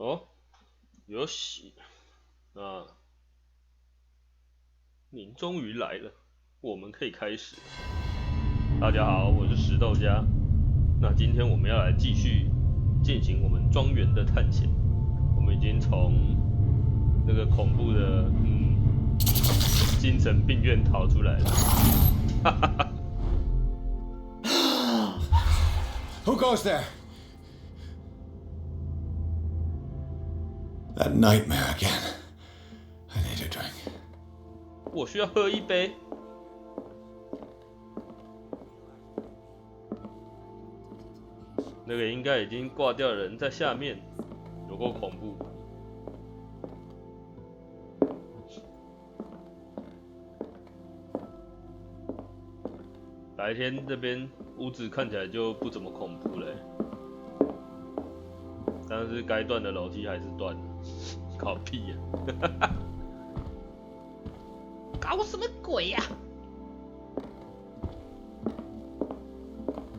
哦，有喜，那您终于来了，我们可以开始了。大家好，我是石豆家。那今天我们要来继续进行我们庄园的探险。我们已经从那个恐怖的精神病院逃出来了。哈哈哈。Who goes there? That nightmare again. I need a drink. 我需要喝一杯。那个应该已经挂掉的人在下面，有够恐怖。白天这边屋子看起来就不怎么恐怖了，但是该断的楼梯还是断了，搞屁呀、啊！搞什么鬼呀、啊！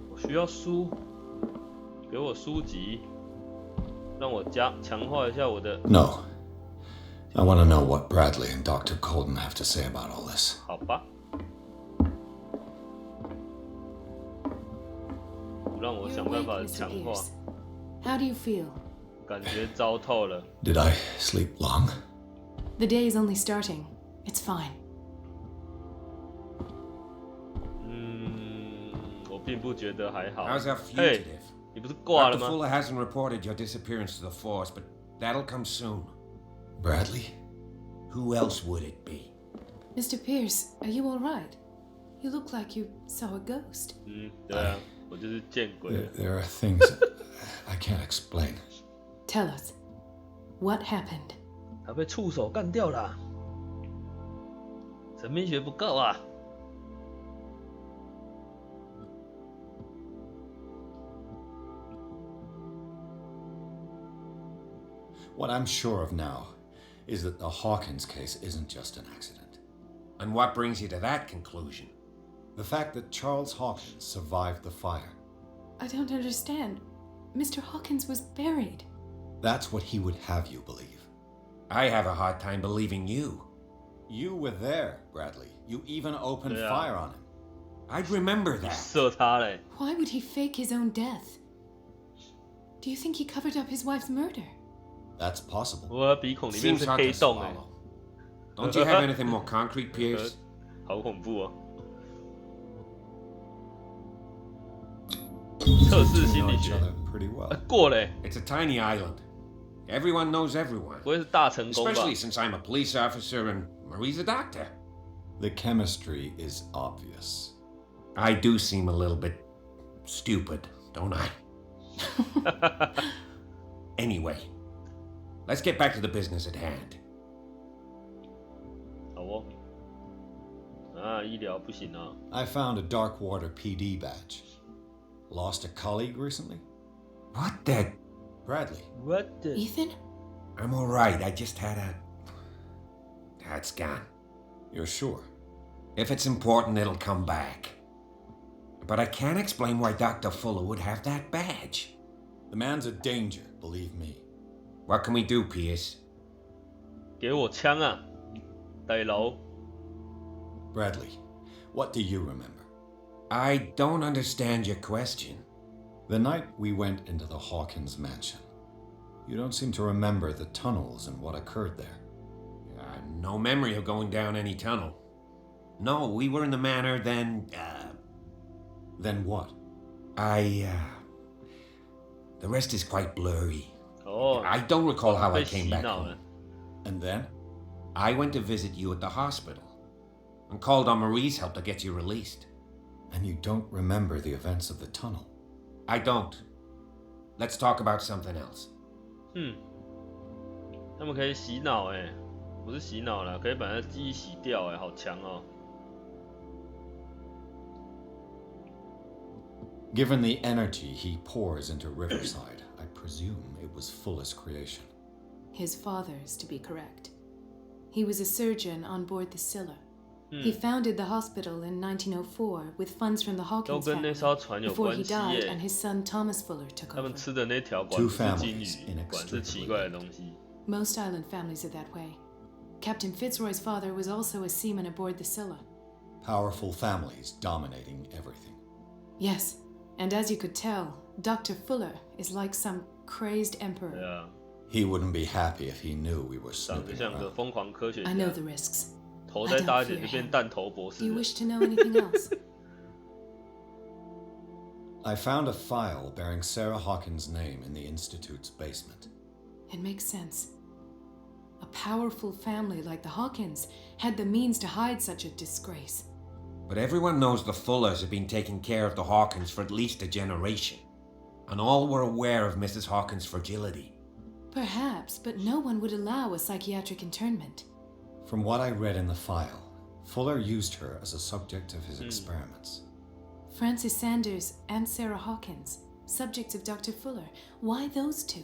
我需要书，给我书籍，让我强化一下我的。No. I want to know what Bradley and Dr. Colden have to say about all this. 好吧。让我想办法强化。How do you feel? 感觉糟透了。Did I sleep long? The day is only starting. It's fine. 我并不觉得还好。 How's that fugitive? 你不是挂了 Dr. 吗 Fuller hasn't reported your disappearance to the force, but that'll come soon. Bradley? Who else would it be? Mr. Pierce, are you all right? You look like you saw a ghost. 对啊，我就是见鬼了。 There are things I can't explain. Tell us, what happened? 他被触手干掉了，神秘学不够啊。What I'm sure of now is that the Hawkins case isn't just an accident. And what brings you to that conclusion? The fact that Charles Hawkins survived the fire. I don't understand. Mr. Hawkins was buried. That's what he would have you believe. I have a hard time believing you. You were there, Bradley. You even opened fire on him. I'd remember that. 射他嘞！ Why would he fake his own death? Do you think he covered up his wife's murder? That's possible. 我的鼻孔里面 Seems 是 hard 黑 to 洞哎， swallow. Don't you have anything more concrete, Pierce? 好恐怖哦！测试 We 心 know 理 each 学 other pretty well. 过嘞， It's a tiny island. Everyone knows everyone. 不会是大成功吧？ Especially since I'm a police officer and Marie's a doctor. The chemistry is obvious. I do seem a little bit stupid, don't I? Anyway, let's get back to the business at hand. 好哦。啊，医疗不行啊。 I found a Darkwater PD badge. Lost a colleague recently? What the? Bradley. What the? Ethan? I'm all right. I just had a... That's gone. You're sure? If it's important, it'll come back. But I can't explain why Dr. Fuller would have that badge. The man's a danger, believe me. What can we do, Pierce? 给我枪啊，大佬！ Bradley, what do you remember? I don't understand your question. The night we went into the Hawkins mansion. You don't seem to remember the tunnels and what occurred there. No memory of going down any tunnel. No, we were in the manor, then, Then what? The rest is quite blurry. 哦， I don't recall how I 被洗 came back 脑 home. 了。 And then? I went to visit you at the hospital and called on Marie's help to get you released. And you don't remember the events of the tunnel. I don't. Let's talk about something else. 他们可以洗脑哎，不是洗脑啦，可以把他记忆洗掉哎，好强哦。 Given the energy he pours into Riverside, I presume it was Fuller's creation. His father's, to be correct. He was a surgeon on board the Scylla. He founded the hospital in 1904 with funds from the 都 Hawkins 跟那 family 艘船有 before 关 he 系 died 耶 and。his son Thomas Fuller took 他们 over. 吃的那条管 Two 不是金 families 鱼，管是奇 inextricably 怪的东西。 Most island families are that way. Captain Fitzroy's father was also a seaman aboard the Scylla. Powerful families dominating everything. Yes, and as you could tell, Dr. Fuller is like some crazed 对 emperor. 啊， He wouldn't be happy if he knew we were 长得 snooping 像个 around. 疯狂科学 I know 家 the，risks. 头再大一点就变弹头博 Do 士 you 了。 wish to know anything else? I found a file bearing Sarah Hawkins' name in the Institute's basement. It makes sense. A powerful family like the Hawkins had the means to hide such a disgrace. But everyone knows the Fullers have been taking care of the Hawkins for at least a generation. And all were aware of Mrs. Hawkins' fragility. Perhaps, but no one would allow a psychiatric internment. From what I read in the file, Fuller used her as a subject of his experiments. Francis Sanders and Sarah Hawkins, subjects of Dr. Fuller. Why those two?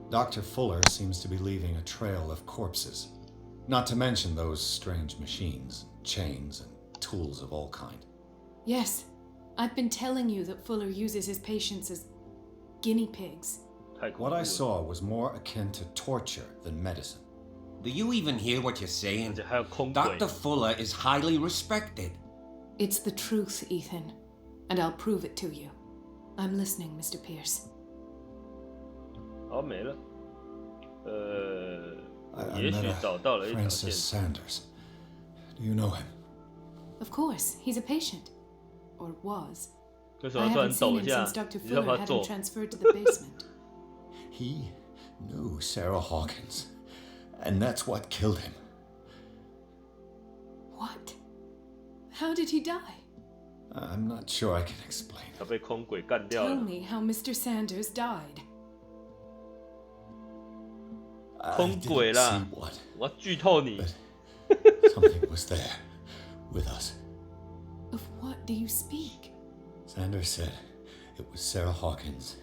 Dr. Fuller seems to be leaving a trail of corpses. Not to mention those strange machines, chains, and tools of all kind. Yes, I've been telling you that Fuller uses his patients as guinea pigs. 太恐怖 What I 了， saw was more akin to torture than medicine. Do you even hear what you're 而 saying? 且还有空轨 Dr. Fuller is highly respected. It's the truth, Ethan, and I'll prove it to you. I'm listening, Mr. Pierce. 好没了。I 也 met 许 a 找到了一条 Francis 线。 Sanders. Do you know him? Of course, he's a patient. Or was. 为什 I 么突然 haven't 抖 seen 一 him 下？ since Dr. 你知道 Fuller 他 had him 做？ transferred to the basement. He knew Sarah Hawkins, and that's what killed him. What? How did he die? I'm not sure I can explain. 他被空轨干掉 Tell 了。 me how Mr. Sanders died. I 空 didn't 轨啦 see！what, 我要剧透你。 something was there with us. Of what do you speak? Sanders said it was Sarah Hawkins'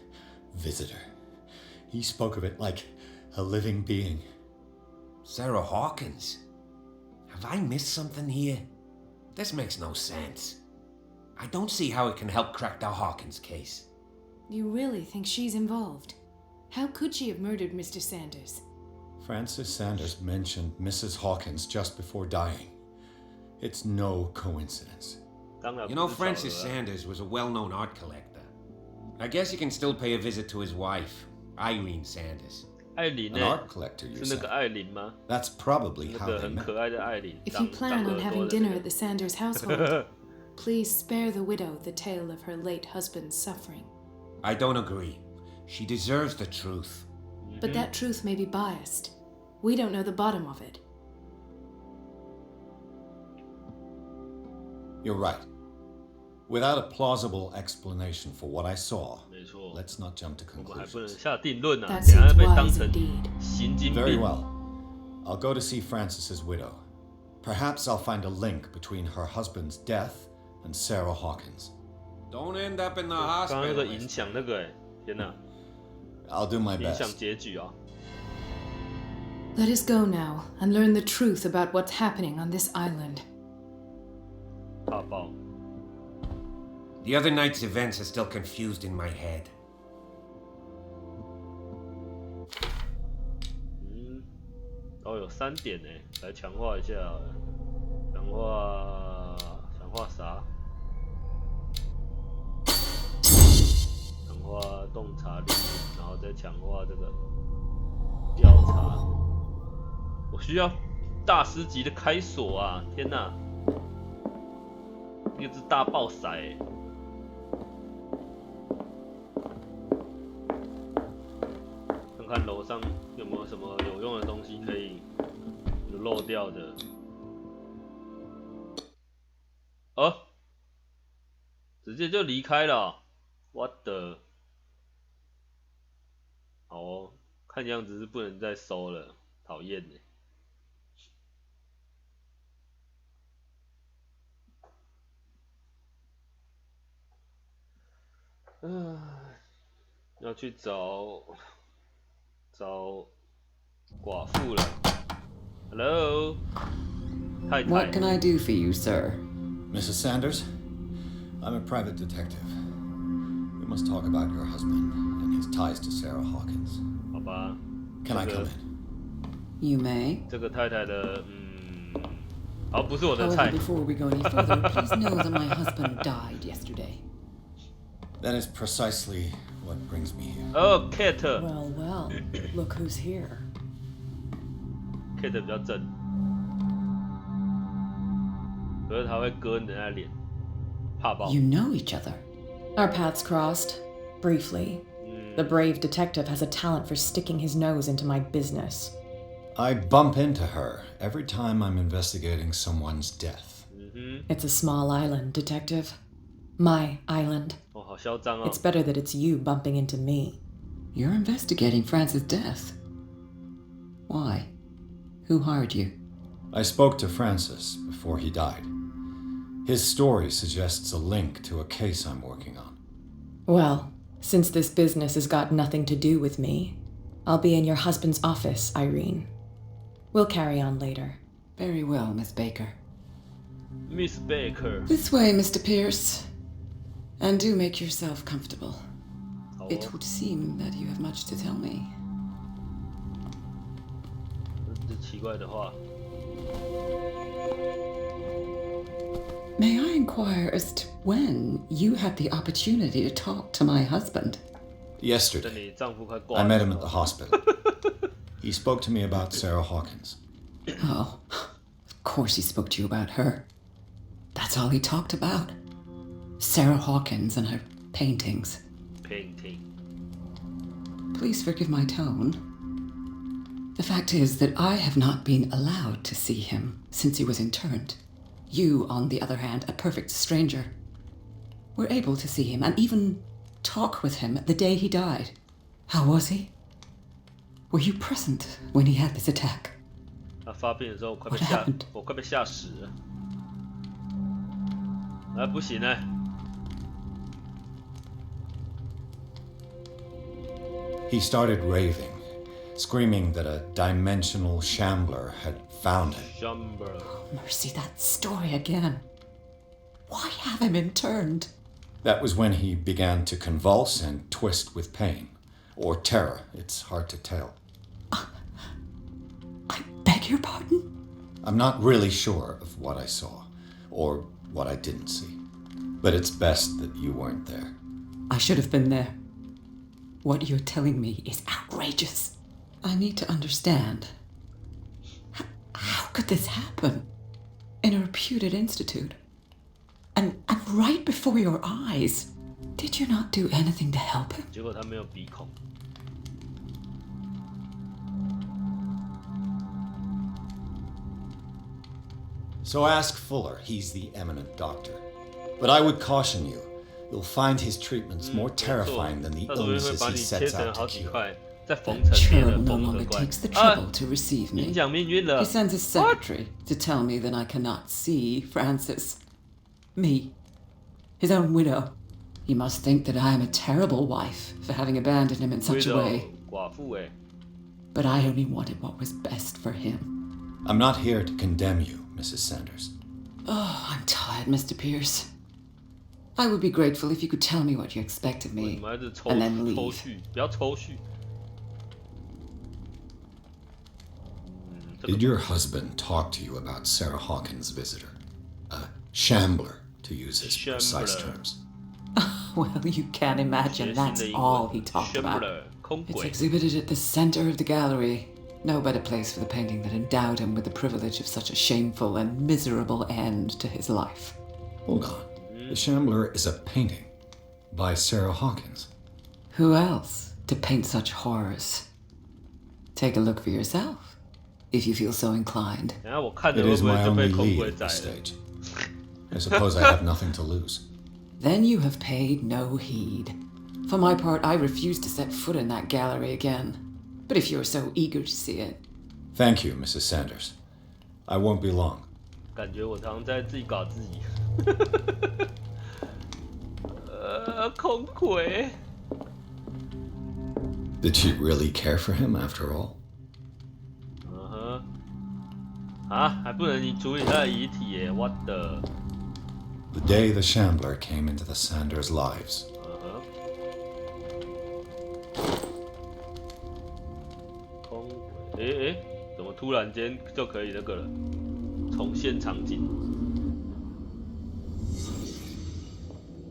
visitor. He spoke of it like a living being. Sarah Hawkins? Have I missed something here? This makes no sense. I don't see how it can help crack the Hawkins case. You really think she's involved? How could she have murdered Mr. Sanders? Francis Sanders mentioned Mrs. Hawkins just before dying. It's no coincidence. 当然 You 不 know, 是巧 Francis 合啊 Sanders was a well-known art collector. I guess you can still pay a visit to his wife, Irene Sanders. 艾琳 An 呢？ art collector, you 是那个 said. 艾琳吗？ That's probably 那 how 个 they 很 met. 可爱的艾琳。 If 长 you plan 长 on 耳朵 having 的 dinner 那 at the Sanders household, please spare the widow the tale of her late husband's suffering. I don't agree. She deserves the truth. But that truth may be biased. We don't know the bottom of it. You're right. Without a plausible explanation for what I saw, 没错， let's not jump to 我们还不能 conclusions. 下定论啊， That 等下 seems 被当 wise 成 indeed. 神经 Very 病。 well. I'll go to see Francis's widow. Perhaps I'll find a link between her husband's death and Sarah Hawkins. Don't end up in the 刚刚那 hospital. 个影响那个，天哪， I'll do my 影响 best. 结局啊！ Let us go now and learn the truth about what's happening on this island. 大爆。 The other night's events are still confused in my head. 哦，有3点呢，来强化一下好了。强化啥？强化洞察力，然后再强化这个调查。我需要大师级的开锁啊！天哪，一只大爆骰欸。看看楼上有没有什么有用的东西可以有漏掉的。哦，直接就离开了哦。What the？ 好哦，看样子是不能再收了，讨厌呢。要去找寡妇了。Hello， 太太。 What can I do for you, sir? Mrs. Sanders, I'm a private detective. We must talk about your husband and his ties to Sarah Hawkins. 好吧。 Can I come in? You may. 这个太太的，好，不是我的 However, 菜。 before we go any further, please know that my husband died yesterday. That is precisely what brings me here. 哦 ，Kate， Well, well, look who's here. Kate 比较正，可是他会割人家脸，怕爆。 You know each other. Our paths crossed, briefly. The brave detective has a talent for sticking his nose into my business. I bump into her every time I'm investigating someone's death. It's a small island, detective. My island. 哦，好嚣张哦 It's！ better that it's you bumping into me. You're investigating France's death. Why? Who hired you? I spoke to Francis before he died. His story suggests a link to a case I'm working on. Well, since this business has got nothing to do with me, I'll be in your husband's office, Irene. We'll carry on later. Very well, Miss Baker. Miss Baker， This way, Mr. Pierce. And do make yourself comfortable. 好 It 哦， would seem that you have much to tell me. 这奇怪的话。 May I inquire as to when you had the opportunity to talk to my husband? 等 Yesterday, 你丈夫快挂 I 了 met him at the hospital. He spoke to me about Sarah Hawkins. Oh, of course he spoke to you about her. That's all he talked about. Sarah Hawkins and her paintings. painting。 Please forgive my tone. The fact is that I have not been allowed to see him since he was interned. You, on the other hand, a perfect stranger, were able to see him and even talk with him the day he died. How was he? Were you present when he had this attack? 他发病的时候，我快被 What 吓 happened?，我快被吓死了。哎，不行哎， He started raving, screaming that a dimensional shambler had found him. Chamber， Mercy, that story again. Why have him interned? That was when he began to convulse and twist with pain. Or terror, it's hard to tell. I beg your pardon? I'm not really sure of what I saw, or what I didn't see. But it's best that you weren't there. I should have been there. What you're telling me is outrageous. I need to understand. How could this happen? In a reputed institute? And right before your eyes? Did you not do anything to help him? 结果他没有鼻孔。 So ask Fuller, he's the eminent doctor. But I would caution you, you'll find his treatments more 没错 terrifying than the 他昨天会 illnesses 把 he 你切 sets 成 out 好 to 几 cure. 块，再缝成别 Sherlock 的 no 缝合 longer 怪。 takes the 啊 trouble，to receive 影 me. 响命运了 He。sends his secretary to tell me that I cannot see Francis. Me, his own widow. He must think that I am a terrible wife for having abandoned him in such a Widow， way. 寡妇哎， But I only wanted what was best for him. I'm not here to condemn you, Mrs. Sanders. Oh, I'm tired, Mr. Pierce. I would be grateful if you could tell me what you expect of 为什 me 么还是抽 and then 抽 leave. 蓄？不要抽蓄。这个 Did your husband talk to you about Sarah Hawkins' visitor? A shambler, to use his precise Shambler. terms. Well, you can't 学 imagine 新 that's 的英 all 文 he talked about. Shambler，空 It's 鬼。 exhibited at the center of the gallery. No better place for the painting that endowed him with the privilege of such a shameful and miserable end to his life. Hold on. The Shambler is a painting by Sarah Hawkins. Who else to paint such horrors? Take a look for yourself, if you feel so inclined. 等下我看着 It 会 is 不会 my 就被 only 空 lead 鬼 at 宰 this 了？ stage. I suppose I have nothing to lose. Then you have paid no heed. For my part, I refuse to set foot in that gallery again. But if you're so eager to see it, Thank you, Mrs. Sanders. I won't be long. 感觉我常常在自己搞自己。空鬼。 Did she really care for him after all? 嗯哼，啊，还不能处理他的遗体耶 ？What the？ The day the Shambler came into the Sanders' lives. 空轨，怎么突然间就可以那个了？重现场景，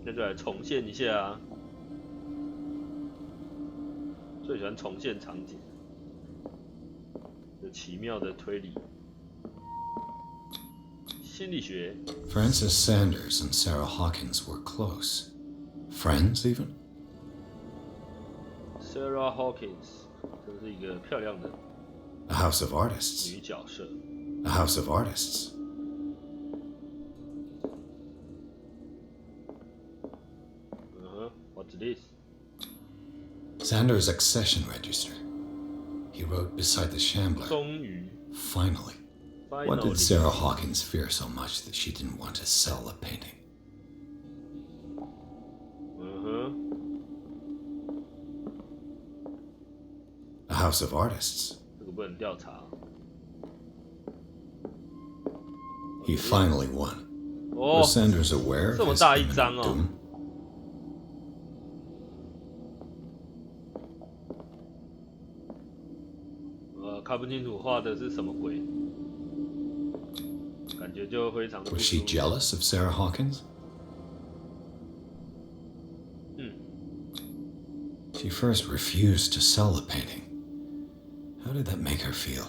那就来重现一下啊！最喜欢重现场景，有奇妙的推理。心理学 Frances Sanders and Sarah Hawkins were close. Friends, even? Sarah Hawkins 真是一个漂亮的 A house of artists. 女角色。A house of artists. What's this? Sanders' accession register. He wrote beside the Shambler. 终于 Finally. What did Sarah Hawkins fear so much that she didn't want to sell the painting? A house of artists. 这个不能调查。He finally won. 哦 Were Sanders aware 这 of 么 his 大一张 imminent 哦。 doom? 看不清楚画的是什么鬼，感觉就非常的不 Was 舒 she 服。 jealous of Sarah Hawkins? She first refused to sell the painting. How did that make her feel?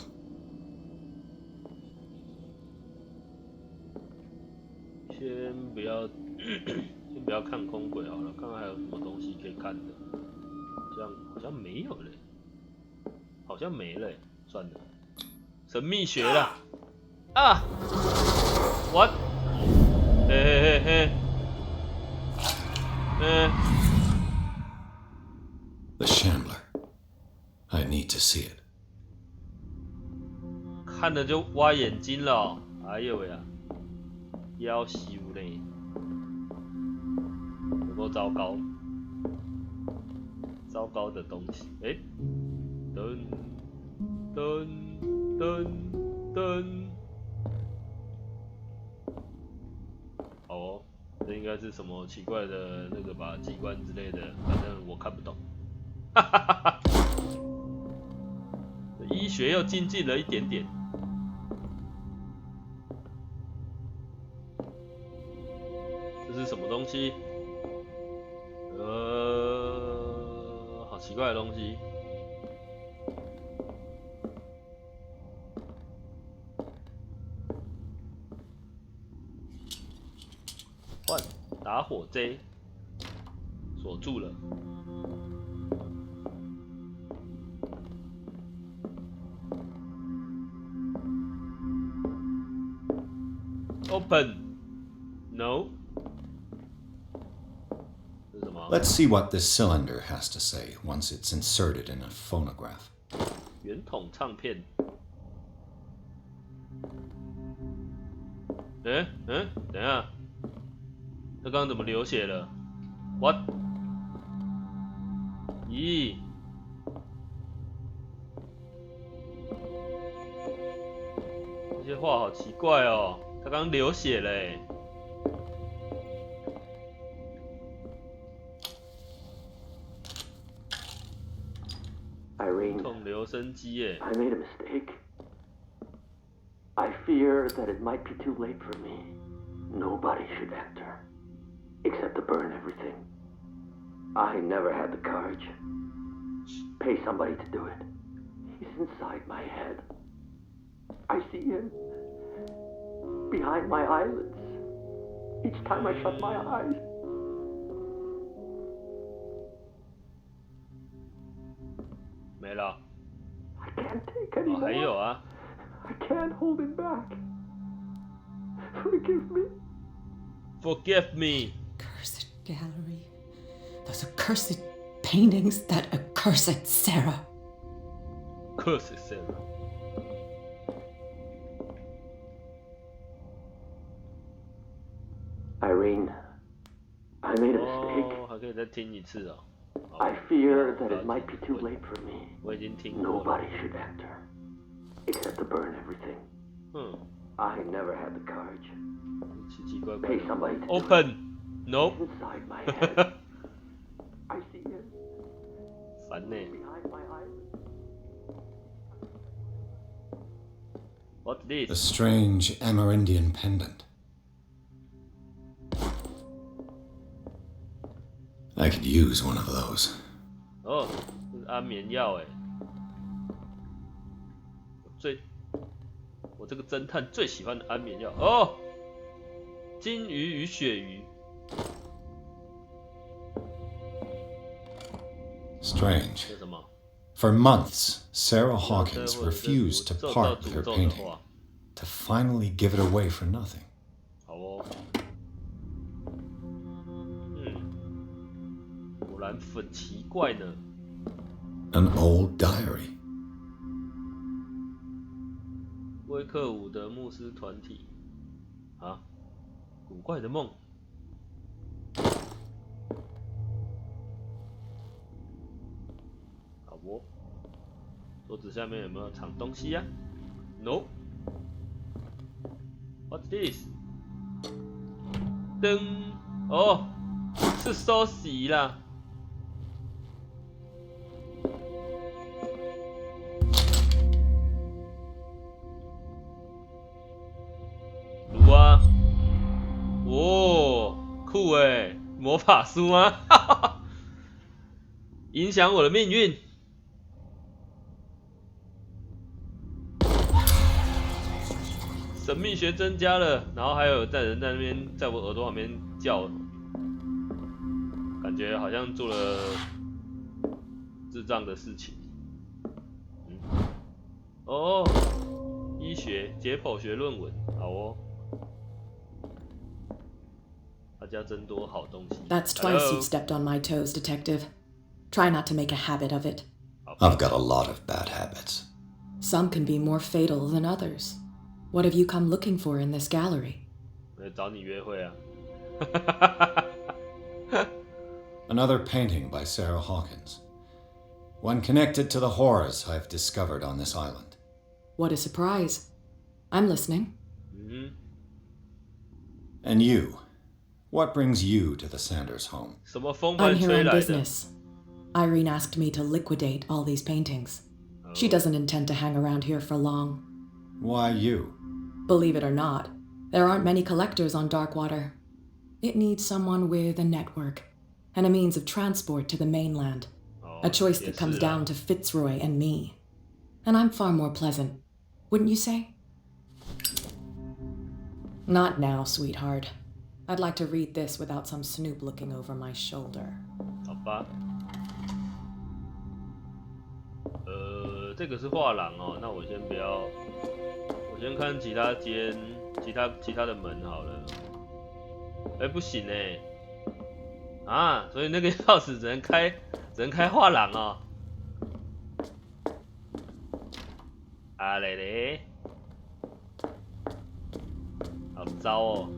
先不要，先不要看空轨好了，看看还有什么东西可以看的。这样好像没有嘞，好像没了，算了。神秘学啦，啊 ，what？ 嘿。The Shambler. I need to see it. 看了就挖眼睛了、哦，哎呦喂啊，夭寿嘞，有多糟糕，糟糕的东西，哎，噔噔噔噔，好哦，这应该是什么奇怪的那个吧，机关之类的，反正我看不懂，哈哈哈哈，医学又精进了一点点。这是什么东西？好奇怪的东西。换打火 J， 锁住了。Open， No。Let's see what this cylinder has to say once it's inserted in a phonograph. 圆筒唱片。等一下，他刚刚怎么流血了 ？What？ 咦？这些话好奇怪哦，他刚刚流血了欸。Irene, 痛留声机耶。 I made a mistake. I fear that it might be too late for me. Nobody should enter, except to burn everything. I never had the courage. Pay somebody to do it. He's inside my head. I see him behind my eyelids. Each time I shut my eyes. 没了。 I can't take 哦， anymore. 还有啊。 I can't hold him back. Forgive me. Forgive me. Cursed gallery. Those accursed paintings, that accursed Sarah. Curse Sarah. Irene, I made a mistake. 哦，还可以再听一次哦。好 I fear that 不要 it might 紧 be too late for me. 我已经听过了。 Nobody should enter, except to burn everything. I never had the courage. 奇奇怪怪 Pay somebody to do it. Open Nope Inside my head, I see him 烦呢 behind my eyelids. What's The this strange Amerindian pendant. I could use one of those. 哦，这是安眠药哎。我这个侦探最喜欢的安眠药哦，金鱼与鳕鱼。Strange. 这什么？ For months, Sarah Hawkins refused to part with her painting, to finally give it away for nothing. 好哦。果然很奇怪呢。An old diary. 威克伍德牧师团体啊，古怪的梦。好哦，桌子下面有没有藏东西呀 ？No。What's this？ 灯哦，是收洗啦。炉啊！哦，酷诶，魔法书吗？影响我的命运。神秘学增加了，然后还有人在那边在我耳朵旁边叫，感觉好像做了智障的事情。哦，医学解剖学论文，好哦。大家真多好东西。That's twice you've stepped on my toes, Detective. Try not to make a habit of it. I've got a lot of bad habits. Some can be more fatal than others. What have you come looking for in this gallery? 我来找你约会啊。Another painting by Sarah Hawkins. One connected to the horrors I've discovered on this island. What a surprise. I'm listening. And you? What brings you to the Sanders home? 什么风 I'm 盘 here 吹 on 来的？ business. Irene asked me to liquidate all these paintings. She doesn't intend to hang around here for long. Why you? Believe it or not, there aren't many collectors on Darkwater. It needs someone with a network and a means of transport to the mainland. A choice that comes down to Fitzroy and me. And I'm far more pleasant, wouldn't you say? Not now, sweetheart. I'd like to read this without some snoop looking over my shoulder. 好吧。这个是画廊哦，那我先不要，我先看其他间、其他的门好了。哎，不行哎，啊，所以那个钥匙只能开画廊哦。啊嘞嘞，好糟哦。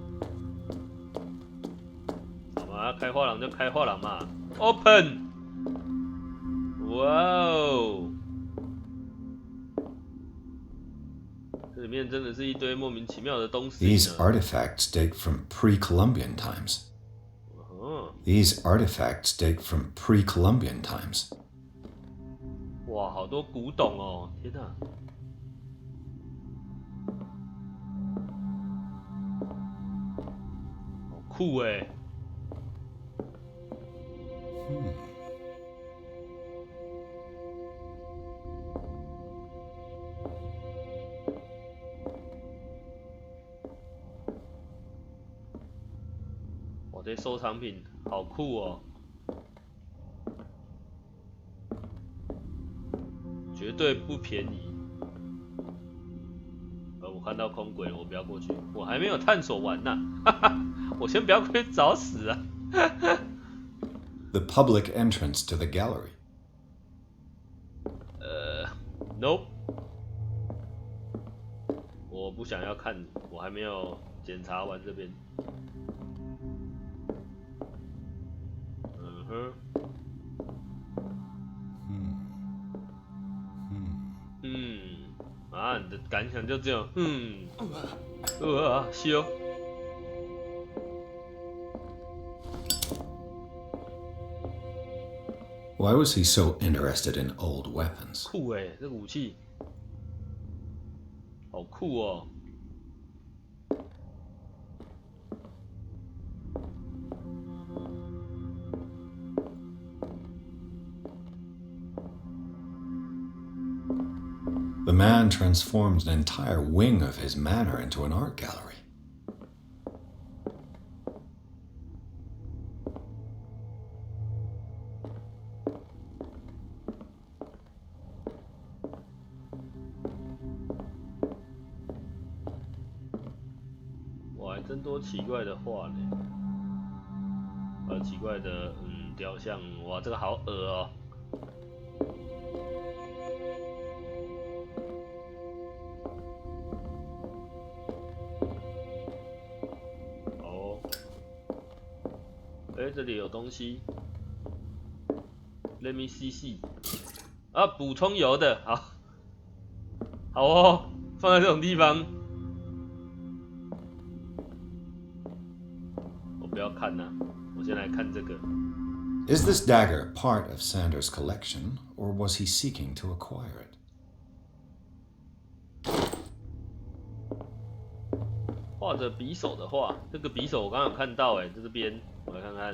好嘛，开画廊就开画廊嘛。Open， 哇哦！这里面真的是一堆莫名其妙的东西呢。 These artifacts date from pre-Columbian times. These artifacts date from pre-Columbian times. 哇，好多古董哦！天哪，好酷哎！我这收藏品好酷哦！绝对不便宜。我看到空轨了，我不要过去，我还没有探索完呢。我先不要过去找死啊！The public entrance to the gallery. Nope， 我不想要看，我还没有检查完这边。那你的感想就只有修。Why was he so interested in old weapons? 酷欸，这个武器好酷哦。The man transformed an entire wing of his manor into an art gallery. Wow, 还真多奇怪的画呢，奇怪的雕像，哇，这个好恶哦。这里有东西 ，Let me see。啊，补充油的，好哦，放在这种地方，我不要看呐，我先来看这个。Is this dagger part of Sanders' collection, or was he seeking to acquire it? 画着匕首的画，这个匕首我刚刚有看到，在这边，我来看看，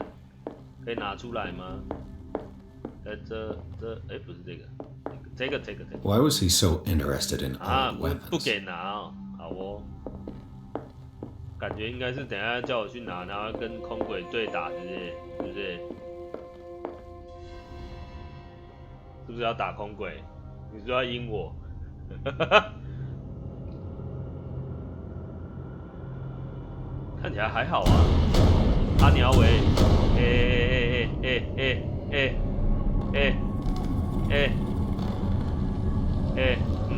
可以拿出来吗？不是这个。Why was he so interested in old weapons? 不给拿哦，好哦。感觉应该是等一下叫我去拿，然后跟空鬼对打之类，是不是？是不是要打空鬼？你是不是要阴我？看起来还好啊，阿鸟尾，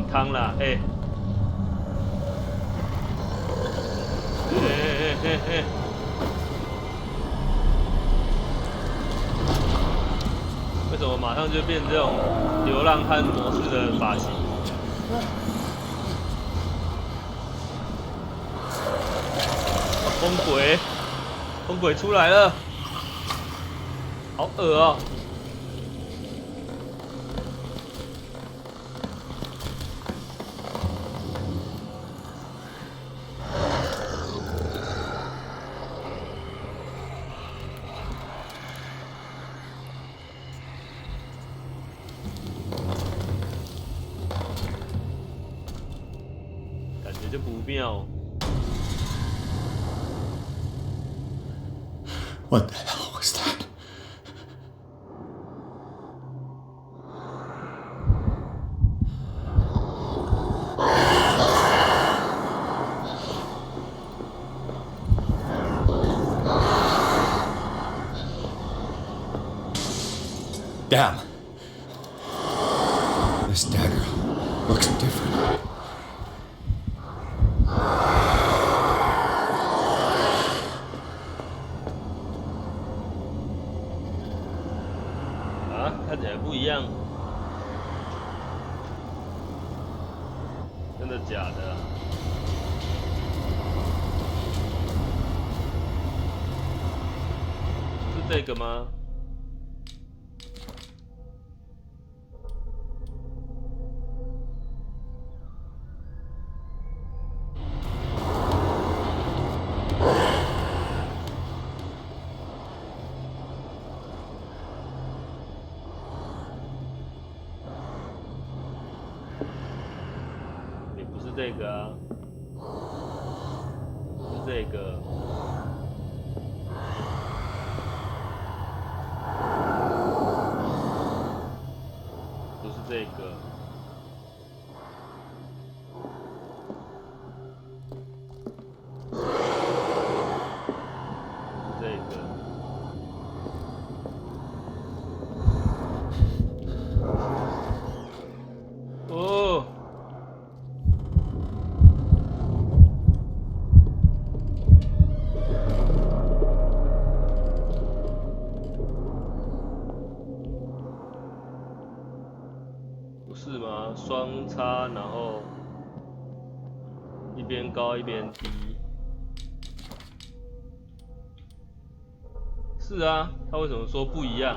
汤啦，为什么马上就变这种流浪汉模式的发型？风鬼出来了，好恶哦！感觉就不妙。What the hell was that? Damn. This dagger looks different. Ah, 看起来不一样，真的假的？是这个吗？也不是这个啊，是这个。不是这个。是这个。哦。不是吗？双叉，然后一边高一边低。是啊，他为什么说不一样？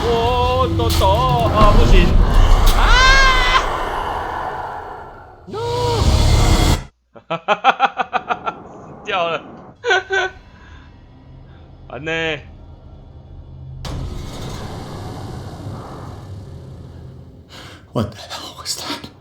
我抖抖啊，不行啊 ！No！ 哈哈哈哈，死掉了，完呢。What the hell was that?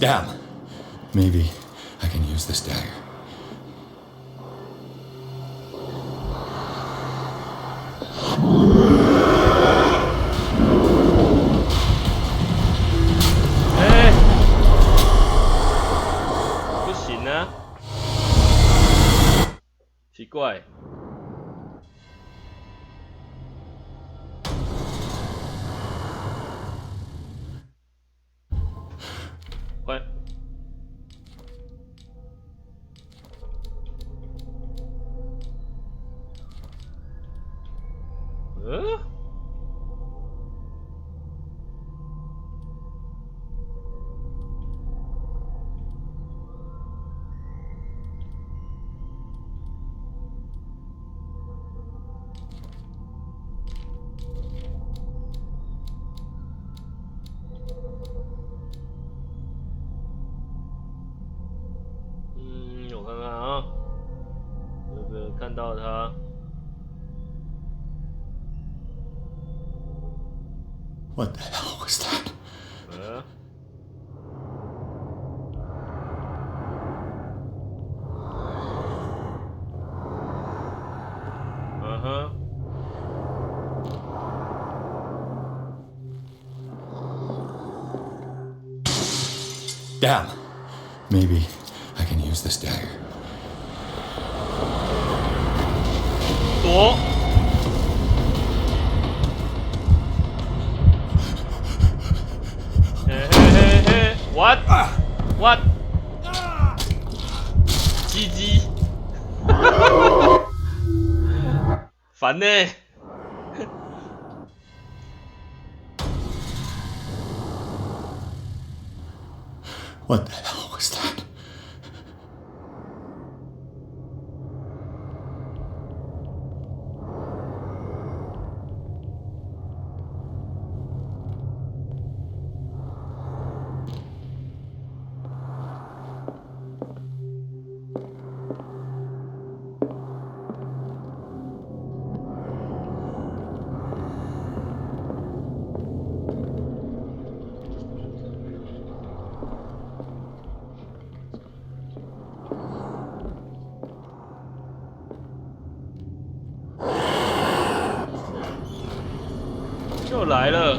Damn. Maybe I can use this dagger. Hey. 不行啊，奇怪。快！我看看啊，有没有看到他？ What the hell was that? Damn. Maybe I can use this dagger. 躲！嘿嘿嘿嘿 ，what what？ 鸡鸡，烦呢。What the hell was that?又来了。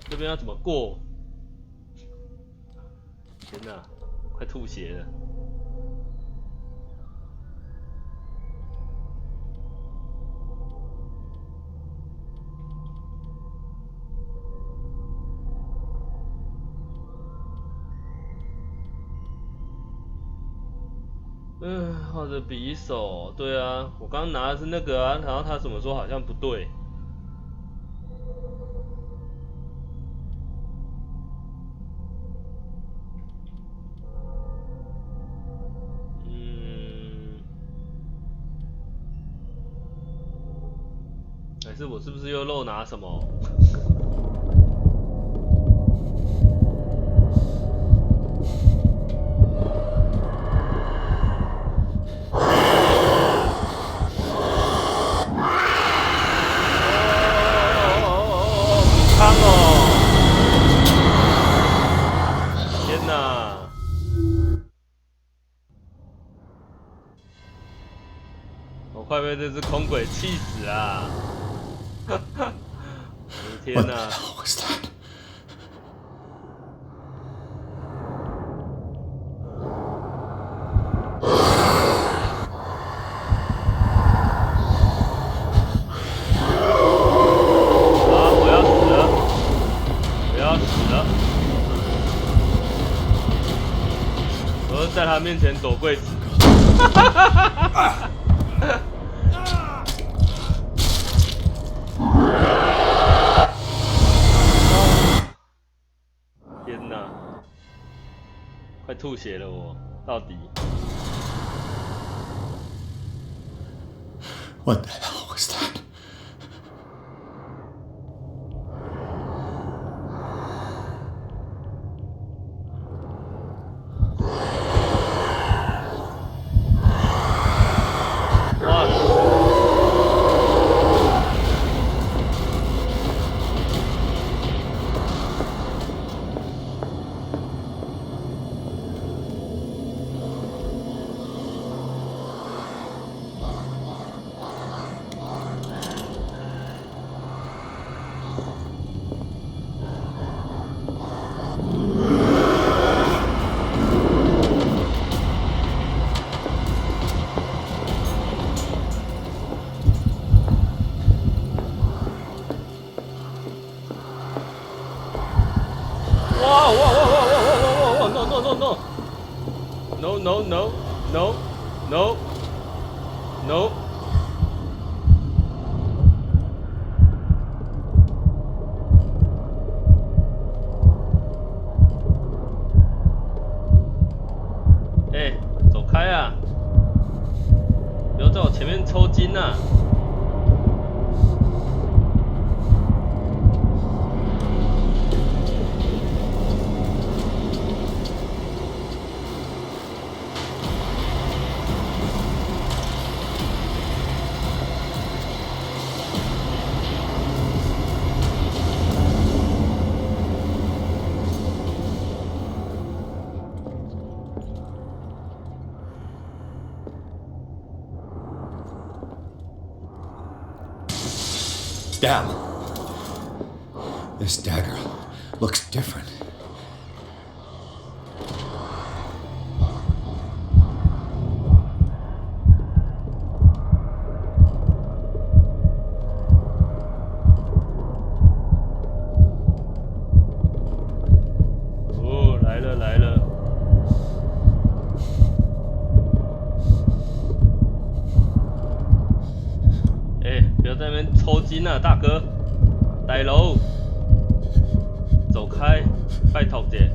这边要怎么过？天哪，快吐血了！我的匕首，对啊，我刚拿的是那个啊，然后他怎么说好像不对。还是我是不是又漏拿什么？快被这只空鬼气死啊！我的天哪！ What the hell was that? 我要死了！我要死了！我要在他面前躲柜子。天哪！快吐血了我，到底。What the hell was that? No！ 走开啊！不要在我前面抽筋啊！Damn. This dagger looks different. Oh, 来了来了。不要在那边抽筋啊，大哥！大佬，走开，拜托姐。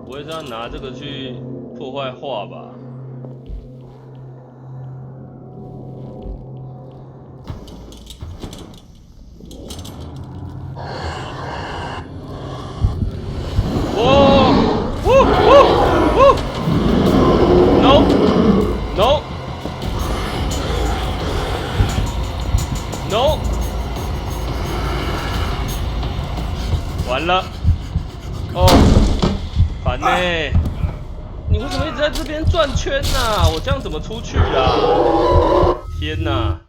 不会是要拿这个去破坏画吧？No！ 完了！哦，烦欸！你为什么一直在这边转圈啊？我这样怎么出去啊？天哪！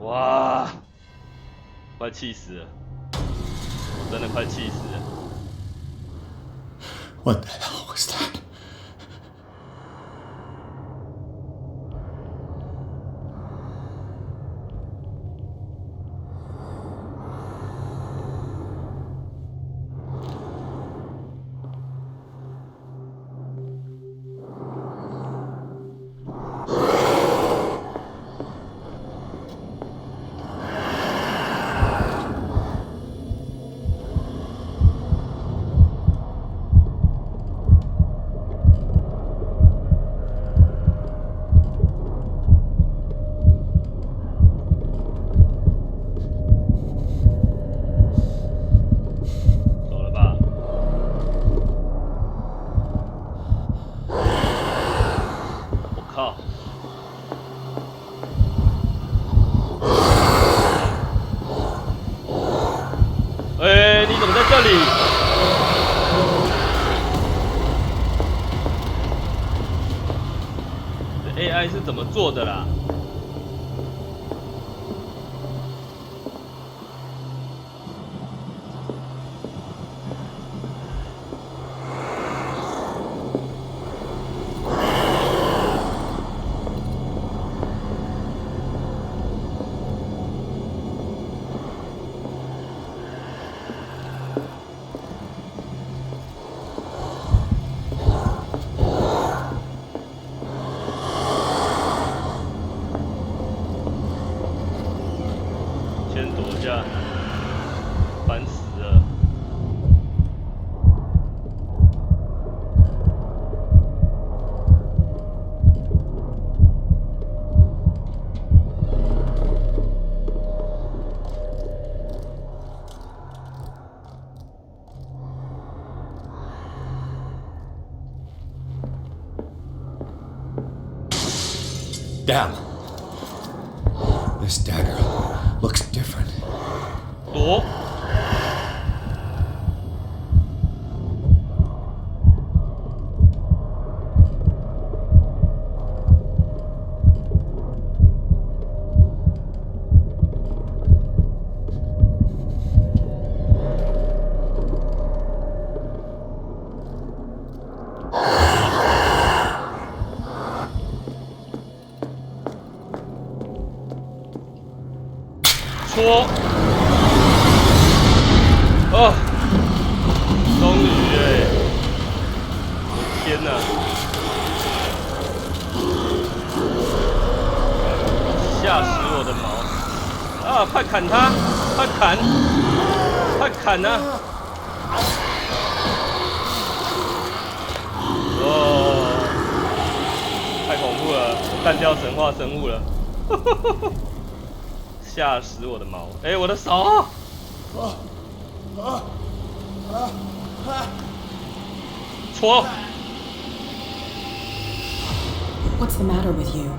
哇！快气死了！我真的快气死了！ What the hell was that? 做的啦。烦死了！Damn. This dagger looks different. 躲！戳！哦，终于哎！我的天哪！吓死我的毛！啊，快砍他！快砍！快砍啊！哦，太恐怖了！我干掉神话生物了！吓死我的毛！哎，我的手！戳！ What's the matter with you?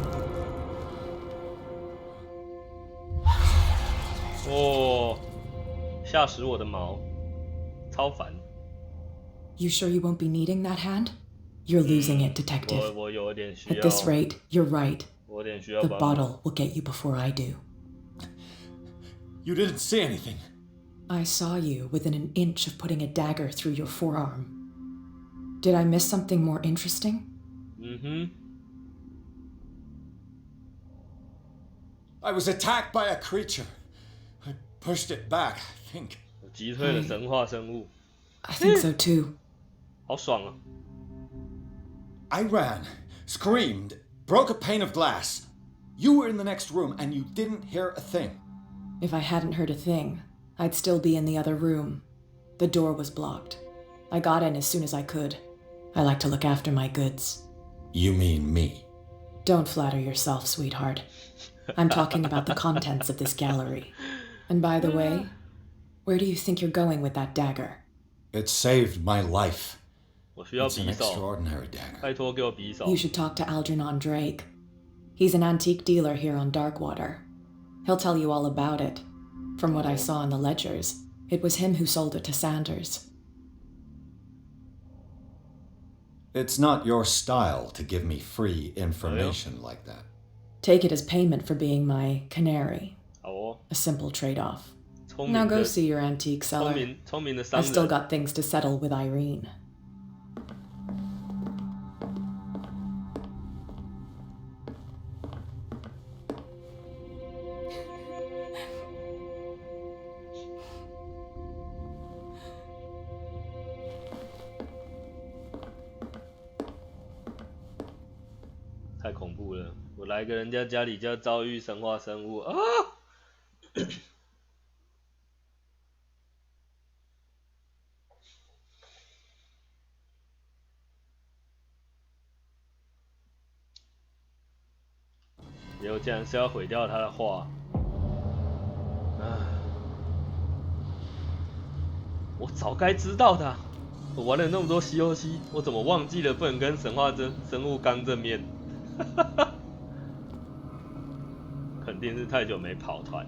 哦，吓死我的毛，超烦。You sure you won't be needing that hand? You're losing it, detective. 我有点需要。 At this rate, you're right. 我有点需要 The 帮忙。 bottle will get you before I do. You didn't see anything. I saw you within an inch of putting a dagger through your forearm. Did I miss something more interesting? 嗯哼。 I was attacked by a creature. I pushed it back, I think. 我击退了神话生物， I think so too. 好爽啊！ I ran, screamed, broke a pane of glass. You were in the next room and you didn't hear a thing. If I hadn't heard a thing, I'd still be in the other room. The door was blocked. I got in as soon as I could. I like to look after my goods. You mean me? Don't flatter yourself, sweetheart. I'm talking about the contents of this gallery. And by the way, where do you think you're going with that dagger? It saved my life. 我需要 It's an 匕首， extraordinary dagger. 拜托给我匕首 You。should talk to Algernon Drake. He's an antique dealer here on Darkwater. He'll tell you all about it. From what I saw in the ledgers, it was him who sold it to Sanders. It's not your style to give me free information like that. Take it as payment for being my canary. 好哦， A simple trade-off. 聪明 Now go 的 see your antique 聪 seller. 明聪明的商 I still 人。 got things to settle with Irene. 太恐怖了！我来个人家家里就要遭遇神话生物啊！结果竟然是要毁掉他的画啊！我早该知道的啊，我玩了那么多西游记，我怎么忘记了不能跟神话生物刚正面？肯定是太久没跑团。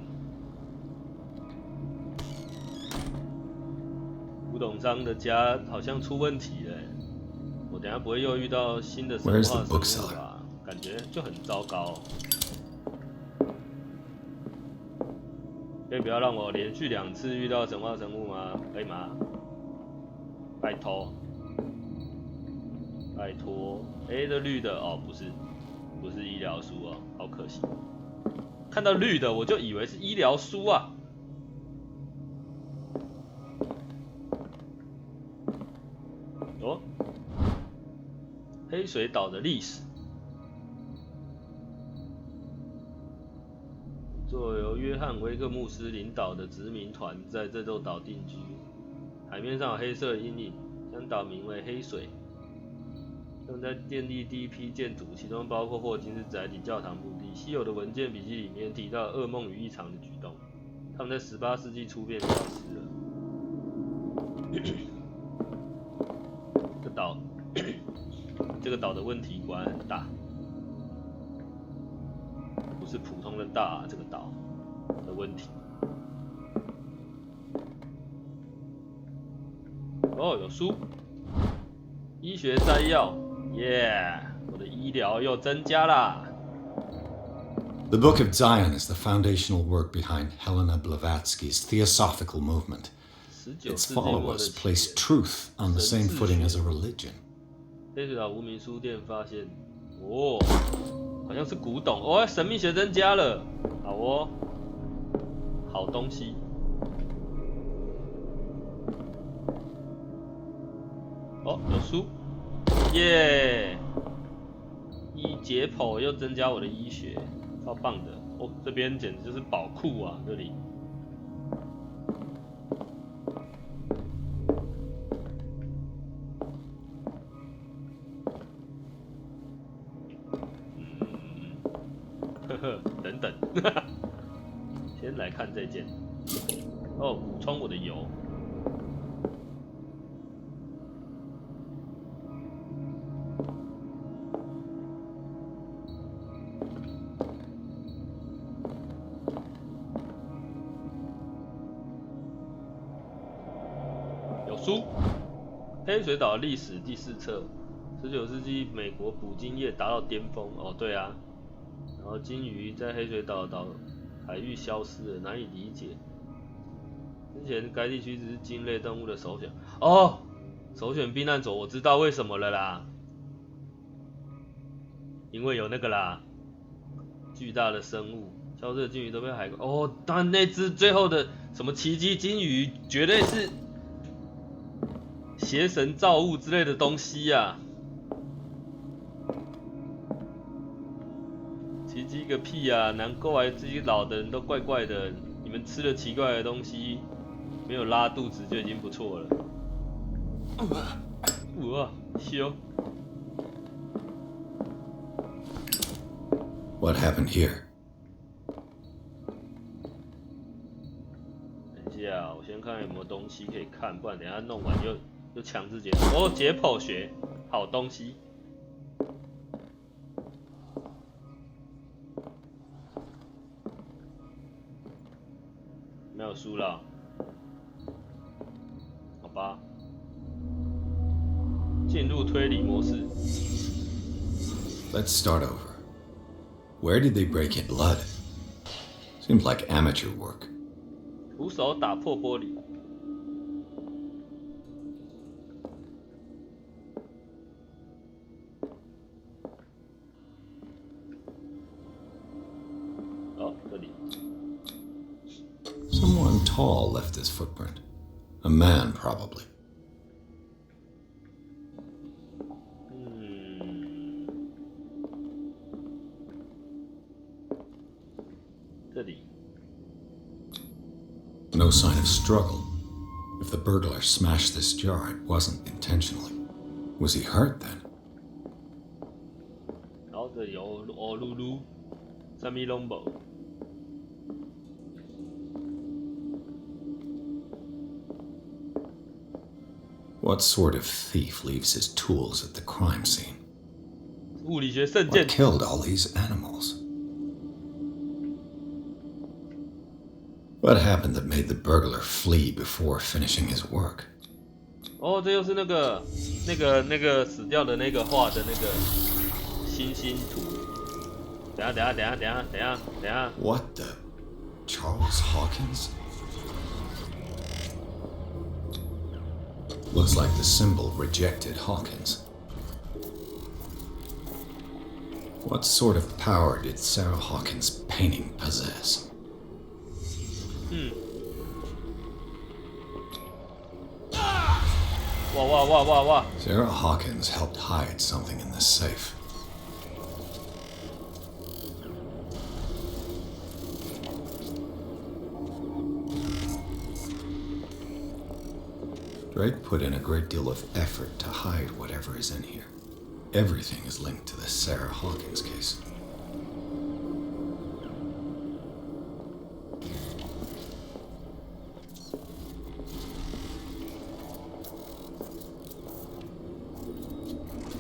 古董商的家好像出问题了，我等下不会又遇到新的神话生物吧？感觉就很糟糕。可以不要让我连续2次遇到神话生物吗？可以吗？拜托，拜托。这绿的哦，不是医疗书哦，好可惜。看到绿的我就以为是医疗书啊。哦，黑水岛的历史。作由约翰·威克牧师领导的殖民团在这座岛定居。海面上有黑色的阴影，将岛名为黑水。用在建立第一批建筑，其中包括霍金斯宅邸教堂墓地。稀有的文件笔记里面提到噩梦与异常的举动，他们在18世纪初便消失了。这个岛的问题果然很大，不是普通的大，这个岛的问题。哦，有书，医学摘要，耶！我的医疗又增加啦。The Book of Zion is the foundational work behind Helena Blavatsky's Theosophical movement. Its followers place truth on the same footing as a religion. 黑水岛无名书店发现，哦，好像是古董哦，神秘学增加了，好哦，好东西。哦，有书，耶！医解剖又增加我的医学，超棒的哦！这边简直就是宝库啊，这里。等等，先来看这件。哦，补充我的油。有书，黑水岛历史第4册，19世纪美国捕鲸业达到巅峰。哦，对啊。然后鲸鱼在黑水岛海域消失了，难以理解。之前该地区只是鲸类动物的首选。哦，首选避难所，我知道为什么了啦，因为有那个啦，巨大的生物，消失的鲸鱼都被海怪。哦，当然那只最后的什么奇迹鲸鱼，绝对是邪神造物之类的东西啊。奇迹个屁啊！难怪这些老的人都怪怪的。你们吃了奇怪的东西，没有拉肚子就已经不错了。哇，羞！ What happened here? 等一下，我先看有没有东西可以看，不然等一下弄完又强制解剖。哦，解剖学，好东西。没有书了，好吧。进入推理模式。Let's start over. Where did they break in blood? Seems like amateur work. 徒手打破玻璃。哦，这里。Someone tall left this footprint. A man, probably. 这里。 No sign of struggle. If the burglar smashed this jar, it wasn't intentionally. Was he hurt then? 然后这里有哦噜噜，什么拢无。 What sort of thief leaves his tools at the crime scene? 物理学圣剑。 What killed all these animals? What happened that made the burglar flee before finishing his work? 哦，这又是那个死掉的那个画的那个星星图。等下。What the? Charles Hawkins? Looks like the symbol rejected Hawkins. What sort of power did Sarah Hawkins' painting possess? Wow. Sarah Hawkins helped hide something in this safe. Drake put in a great deal of effort to hide whatever is in here. Everything is linked to the Sarah Hawkins case.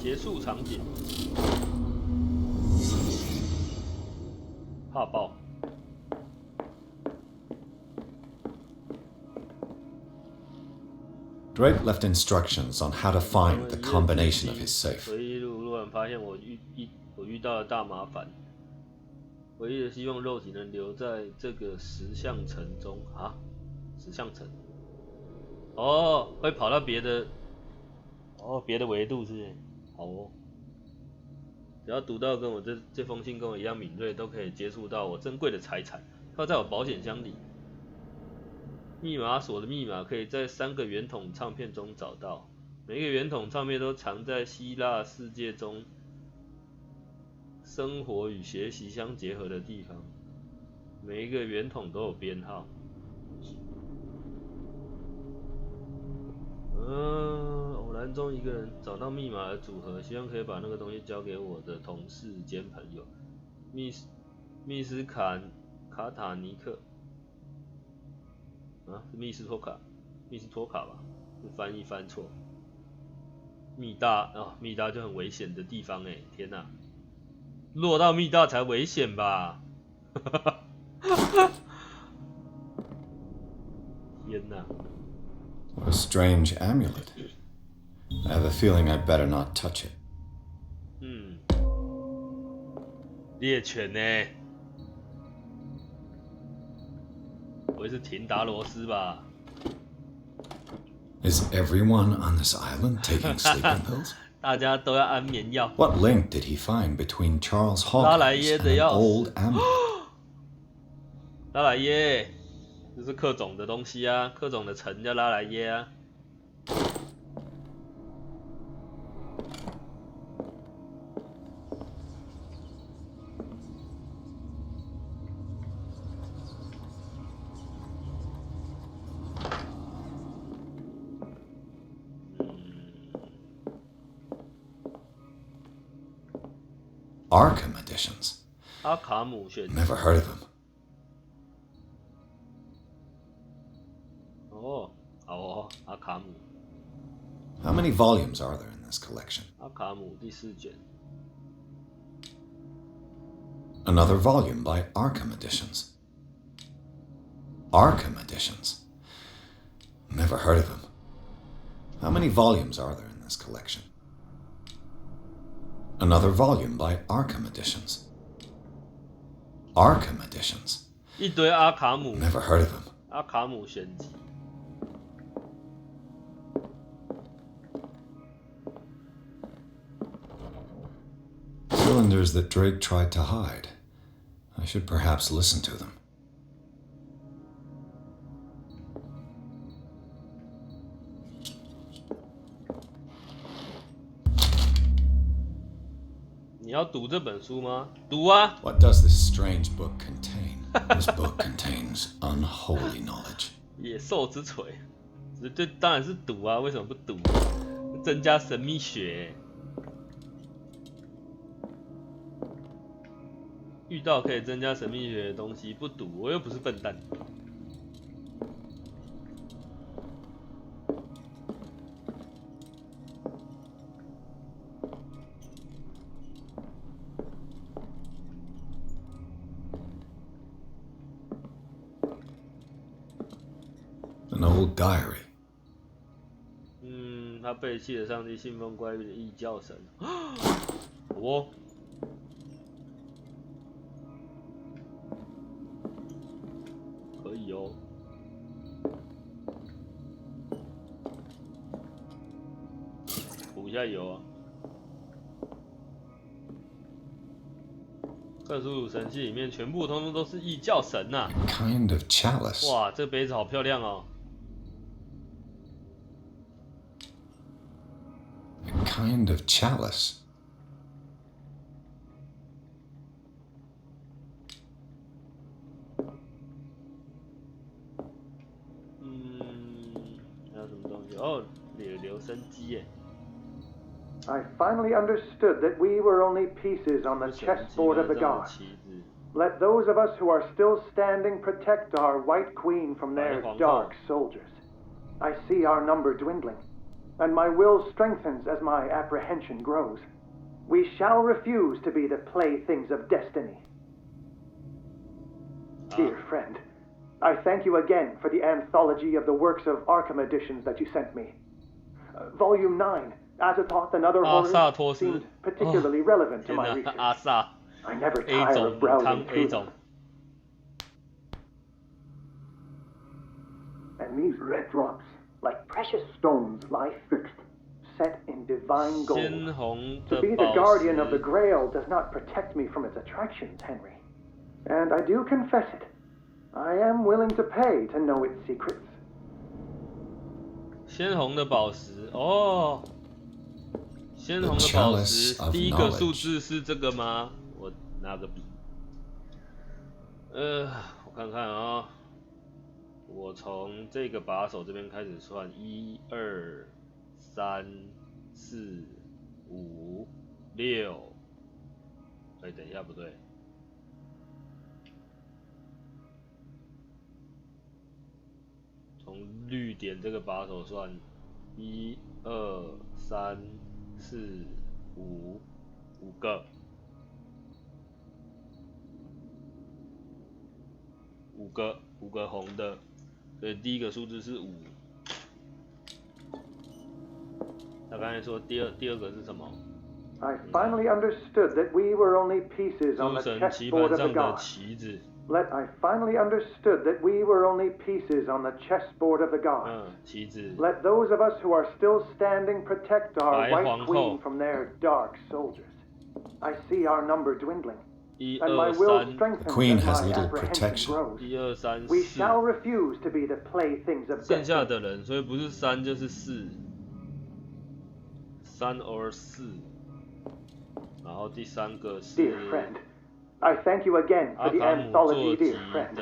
结束场景，怕爆。Drake left instructions on how to find the combination of his safe. 回忆录突然发现我遇到了大麻烦，唯一的希望肉体能留在这个石像城中啊，石像城。哦，会跑到别的维度是不是？好哦，只要读到跟我这封信跟我一样敏锐，都可以接触到我珍贵的财产，它在我保险箱里。密码锁的密码可以在3个圆筒唱片中找到，每一个圆筒唱片都藏在希腊世界中生活与学习相结合的地方，每一个圆筒都有编号。偶然中一个人找到密码的组合，希望可以把那个东西交给我的同事兼朋友密斯卡塔尼克。是密斯托卡吧？是翻译翻错。密大就很危险的地方天哪，落到密大才危险吧？天哪 What a strange amulet. I have a feeling I'd better not touch it. 猎犬呢？不会是廷达罗斯吧？ Is everyone on this island taking sleeping pills? 大家都要安眠药。What link did he find between Charles 拉莱 Hawkins 耶 and 的 an 钥 old 匙。amulet? 拉莱耶，这是克种的东西啊，克种的城叫拉莱耶啊。Arkham editions. 阿卡姆选集。 Never heard of him. 阿卡姆。How many volumes are there in this collection? 阿卡姆第4卷。 Another volume by Arkham editions. Arkham editions. Never heard of him. How many volumes are there in this collection? Another volume by Arkham editions. Arkham editions. 一堆阿卡姆。 Never heard of him. 阿卡姆选集。 Cylinders that Drake tried to hide. I should perhaps listen to them. 你要读这本书吗？读啊！ What does this strange book contain? This book contains unholy knowledge. 野兽之锤，这当然是读啊！为什么不读？增加神秘学。遇到可以增加神秘学的东西，不读，我又不是笨蛋。An old diary. 他背弃了上帝信奉怪异的异教神。哦。可以哦。补一下油啊。克苏鲁神器里面全部通通都是异教神呐、啊。Kind of chalice. 哇，这杯子好漂亮哦。A kind of chalice. 还有什么东西？哦，留声机耶。I finally understood that we were only pieces on the chessboard of the gods. Let those of us who are still standing protect our White Queen from their dark soldiers. I see our number dwindling, and my will strengthens as my apprehension grows. We shall refuse to be the playthings of destiny. Dear friend, I thank you again for the anthology of the works of Arkham editions that you sent me. Volume 9, Azathoth and Other Horrors, seemed particularly relevant to my research. I never tire of browsing through them. And these red drops, like precious stones, lie fixed, set in divine gold. To be the guardian of the Grail does not protect me from its attractions, Henry. And I do confess it. I am willing to pay to know its secrets. 鲜红的宝石哦，鲜红的宝石，第一个数字是这个吗？我拿个笔，我看看啊，我从这个把手这边开始算，1、2、3、4、5、6，哎，等一下不对。从绿点这个把手算，1、2、3、4、5，5个，5个红的，所以第一个数字是5。他刚才说第二个是什么？ I finally understood that we were only pieces on the 诸神棋 chessboard 盘 of the 上的 gods. 棋子。 I finally understood that we were only pieces on the chessboard of the gods. 棋子。 Let those of us who are still standing protect our 白 White 皇后。 Queen from their dark soldiers. I see our number dwindling, 1、 and my 2、 will 3。 strengthens Queen as has my little apprehension protection. grows. 1、2、3、 We 4。 shall refuse to be the playthings of 剩下 destiny. 的人，所以不是3就是4。3 or 4。然后第三个是。 Dear friend, I thank you again for the anthology, dear friend.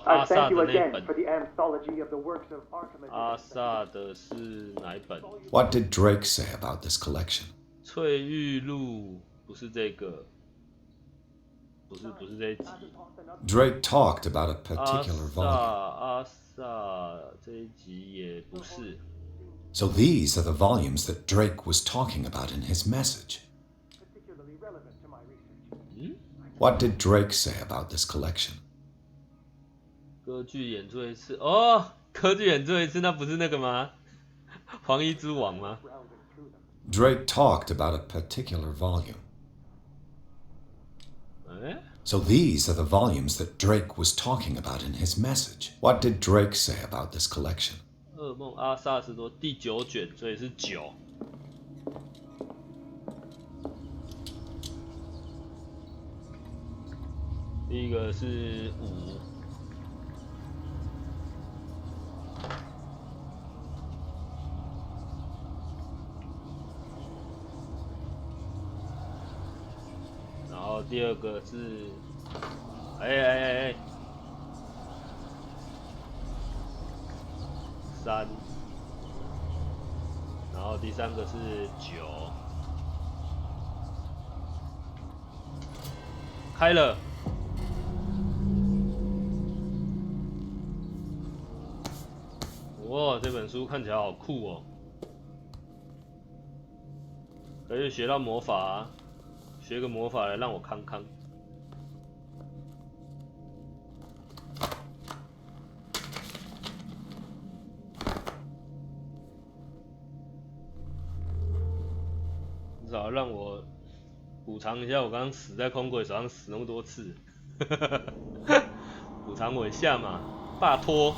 I thank you again for the anthology of the works of Arkham. 阿萨的是哪一本？ What did Drake say about this collection? 翠玉录不是这个，不是这一集。 Drake talked about a particular volume. 阿萨这一集也不是。 So these are the volumes that Drake was talking about in his message. What did Drake say about this collection? 歌剧演奏一次哦，歌剧演奏一次，那不是那个吗？黄衣之王吗？ Drake talked about a particular volume. So these are the volumes that Drake was talking about in his message. What did Drake say about this collection? 噩梦阿萨是说第9卷，所以是9。 第一个是5，然后第二个是，3，然后第三个是9，开了。 哇，这本书看起来好酷哦！可以学到魔法啊，学个魔法来让我康康。至少让我补偿一下我刚刚死在空鬼手上死那么多次，补偿我一下嘛。拜托！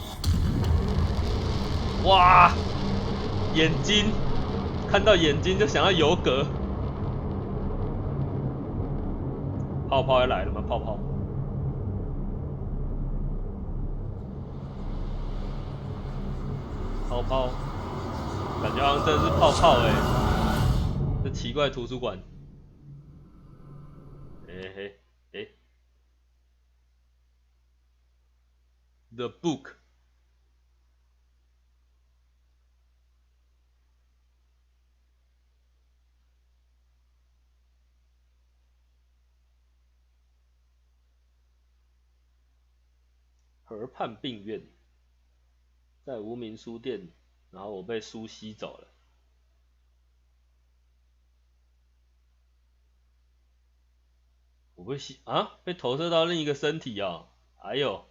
哇，眼睛，看到眼睛就想要游格。泡泡要来了吗？泡泡。泡泡，感觉好像真的是泡泡这奇怪图书馆。The book。河畔病院，在无名书店，然后我被书吸走了。我被投射到另一个身体哦！哎呦，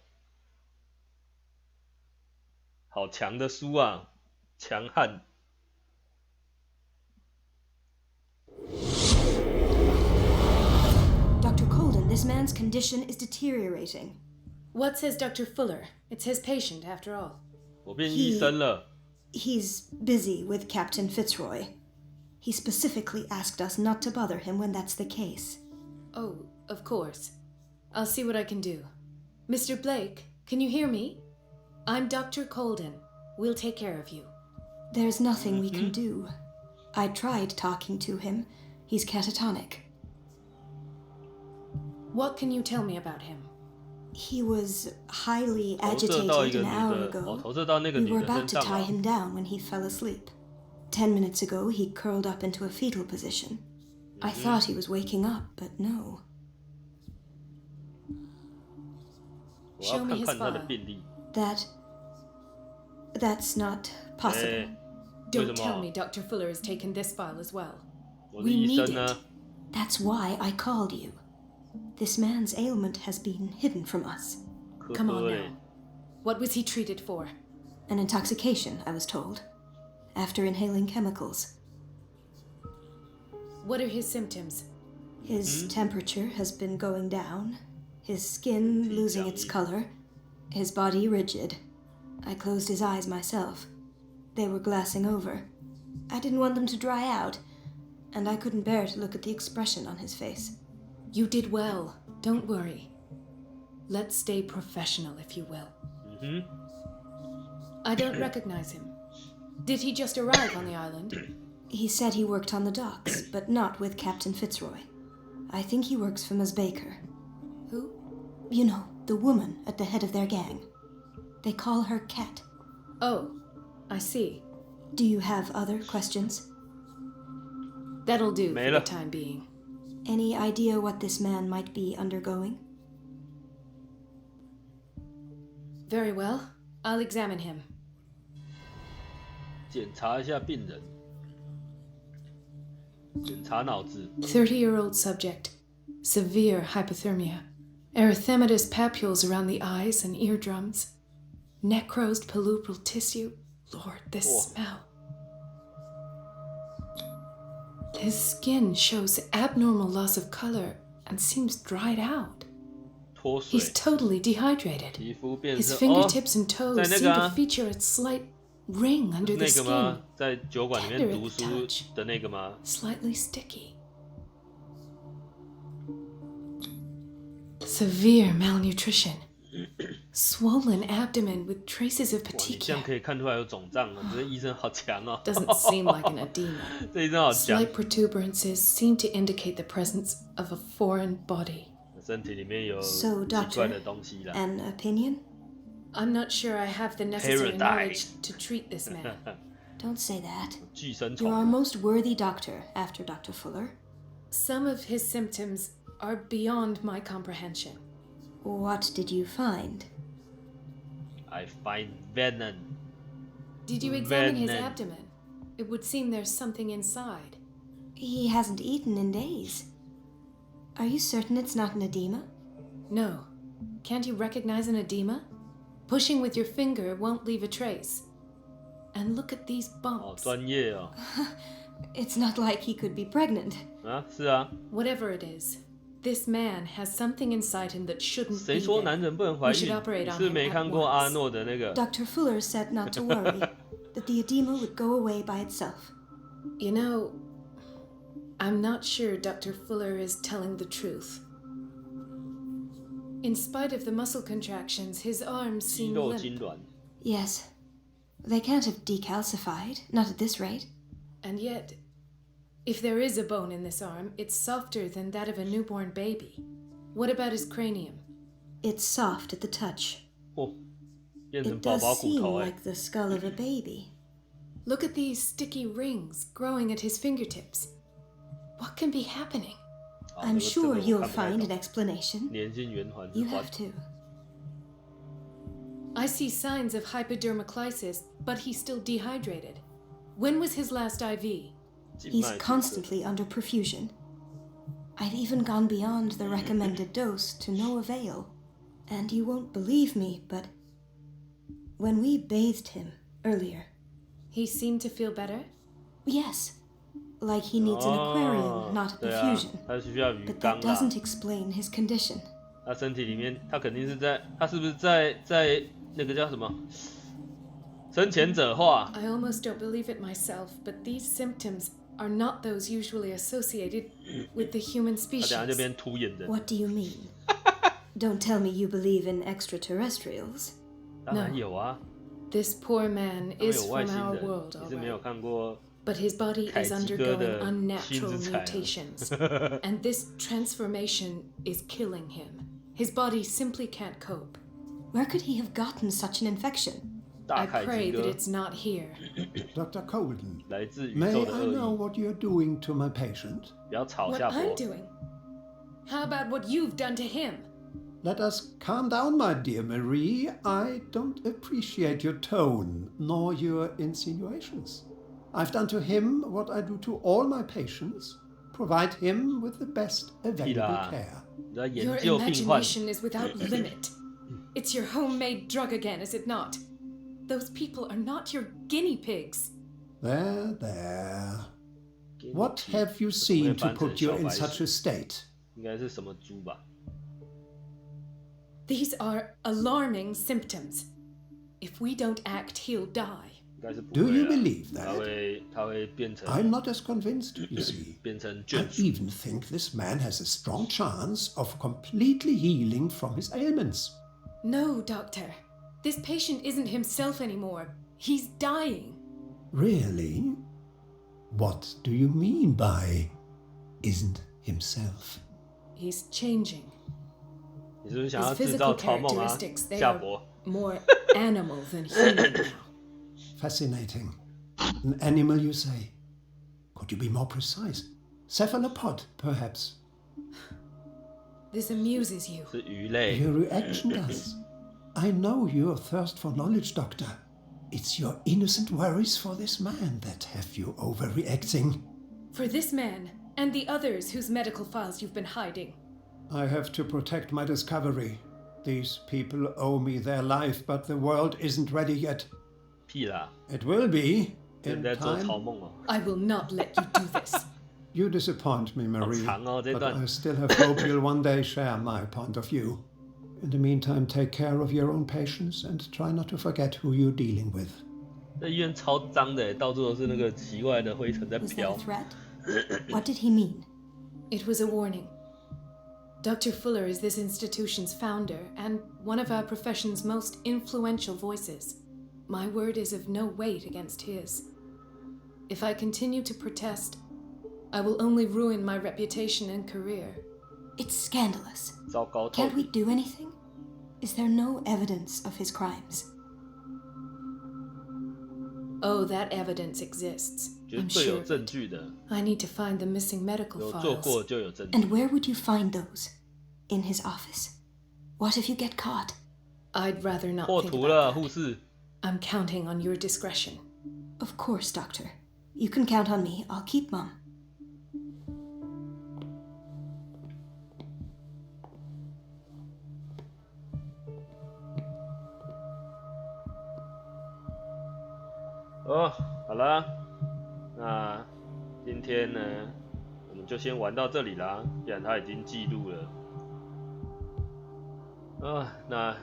好强的书啊，强悍！ Dr. Colden, this man's condition is deteriorating. What says Dr. Fuller? It's his patient, after all. 我变医生了。 He's busy with Captain Fitzroy. He specifically asked us not to bother him when that's the case. Oh, of course. I'll see what I can do. Mr. Blake, can you hear me? I'm Dr. Colden. We'll take care of you. There's nothing we can do. I tried talking to him. He's catatonic. What can you tell me about him? He was highly agitated an hour ago. We were about to tie him down when he fell asleep. 10 minutes ago, he curled up into a fetal position. I thought he was waking up, but no. Show me his file. That's not possible. Don't tell me Dr. Fuller has taken this file as well. We need it. That's why I called you. This man's ailment has been hidden from us. Come on now. What was he treated for? An intoxication, I was told. After inhaling chemicals. What are his symptoms? His temperature has been going down. His skin losing its color. His body rigid. I closed his eyes myself. They were glassing over. I didn't want them to dry out, and I couldn't bear to look at the expression on his face. You did well. Don't worry. Let's stay professional, if you will. I don't recognize him. Did he just arrive on the island? He said he worked on the docks, but not with Captain Fitzroy. I think he works for Ms. Baker. Who? You know, the woman at the head of their gang. They call her Cat. Oh, I see. Do you have other questions? That'll do for the time being. Any idea what this man might be undergoing? Very well. I'll examine him. 检查一下病人，检查脑子。 30-year-old subject. Severe hypothermia. Erythematous papules around the eyes and eardrums. Necrosed palpebral tissue. Lord, this smell. His skin shows abnormal loss of color and seems dried out. He's totally dehydrated. His fingertips and toes seem to feature a slight ring under the skin. Tender at the touch. Slightly sticky. Severe malnutrition. Swollen abdomen with traces of petechia. 可以看出来有肿胀啊！这医生好强哦。 Doesn't seem like an edema. 这医生好强。 Slight protuberances seem to indicate the presence of a foreign body. 身体里面有 So, 奇怪的东西啦。 Doctor, an opinion? I'm not sure I have the necessary knowledge to treat this man. Don't say that. 寄生 You're our 虫。 most worthy doctor after Dr. Fuller. Some of his symptoms are beyond my comprehension. What did you find? I find venom. Did you examine his abdomen? It would seem there's something inside. He hasn't eaten in days. Are you certain it's not an edema? No. Can't you recognize an edema? Pushing with your finger won't leave a trace. And look at these 好 bumps. 专业哦。 It's not like he could be pregnant. 啊，是啊。 Whatever it is, This man has something inside him that shouldn't 谁 be 说 there. 男人不能怀 We 孕？ should operate 你 on 是 him 没 at 看过阿 once. 诺的那个 Dr. Fuller said not to worry, that the edema would go away by itself. You know, I'm not sure Dr. Fuller is telling the truth. In spite of the muscle contractions, his arms 肌 seem 肉 limp. 痉挛。 Yes. They can't have decalcified, not at this rate. And yet, if there is a bone in this arm, it's softer than that of a newborn baby. What about his cranium? It's soft at the touch. 哦，变成 It 宝 does 宝骨 seem 头 like the skull of a baby. Look at these sticky rings growing at his fingertips. What can be happening? I'm sure you'll find an explanation. 粘性圆环 You 环 have to. I see signs of hypodermoclysis, but he's still dehydrated. When was his last IV? He's constantly under perfusion. I've even gone beyond the recommended dose to no avail. And you won't believe me, but when we bathed him earlier, He seemed to feel better? yes, like he needs an aquarium, not a 对啊 perfusion. 他需要鱼 But 缸 that 啦。 doesn't explain his condition. 他身体里面，他肯定是在，他是不是在那个叫什么生前者化？ I almost don't believe it myself, but these symptoms are not those usually associated with the human 他等下就 species. 变秃眼的。 What do you mean? Don't tell me you believe in extraterrestrials. 当然有啊， This poor man 他们 is 有外 from 星 our 人， world, 你是没有 alright. 看过 But his body is 凯吉哥 undergoing 的 unnatural 新之彩啊 mutations, and this transformation is killing him. His body simply can't cope. Where could he have gotten such an infection? 大 I 凯 pray 吉 that 哥 it's not here. Dr. Colden, 来自宇 may 宙的 I 恶 know 意， what you're doing to my patient? 不要吵 What 下 I'm 播。 doing? How about what you've done to him? Let us calm down, my dear Marie. I don't appreciate your tone, nor your insinuations. I've done to him what I do to all my patients, provide him with the best 屁 available 啦 care.，你在研 Your 究病患。 imagination is without limit. It's your homemade drug again, is it not? Those people are not your guinea pigs. There, there. What have you seen to put you in such a state? 应该是什么猪吧？ These are alarming symptoms. If we don't act, he'll die. 应该是不 Do 会 you 啦 believe 他 that? 他会变成 I'm not as convinced, you see. 变成 I 眷属。 even think this man has a strong chance of completely healing from his ailments. No, Doctor. This patient isn't himself anymore. He's dying. Really? What do you mean by isn't himself? He's changing. 你是不是想 His 要制造 physical 草梦啊 characteristics, they 夏 are 博， more animal than human now. Fascinating. An animal, you say? Could you be more precise? Cephalopod, perhaps? This amuses you. 是鱼类。 Your reaction does. I know your thirst for knowledge, Doctor. It's your innocent worries for this man that have you overreacting. For this man and the others whose medical files you've been hiding. I have to protect my discovery. These people owe me their life, but the world isn't ready yet. 屁啦， It will be 正 in 在做 time. 草梦哦。 I will not let you do this. You disappoint me, Marie, 长哦，这 but 段。 I still have hope you'll one day share my point of view. In the meantime, take care of your own patients and try not to forget who you're dealing with. 这医院超脏的，到处都是那个奇怪的灰尘在 Was that 飘 a。threat? What did he mean? It was a warning. Dr. Fuller is this institution's founder and one of our profession's most influential voices. My word is of no weight against his. If I continue to protest, I will only ruin my reputation and career. It's scandalous. 糟糕透 Can't we 顶。 do anything? Is there no evidence of his crimes? Oh, that evidence exists. 绝 I'm 对有 sure. 证据的， I need to find the missing medical 有做 files. 过就有证据。 And where would you find those? In his office? What if you get caught? I'd rather not 破 think 图了， about 护 that. 士。 I'm counting on your discretion. Of course, Doctor. You can count on me. I'll keep mum. Oh, 好了，那今天呢，我们们就先玩到这里啦，既然他已经记录了。那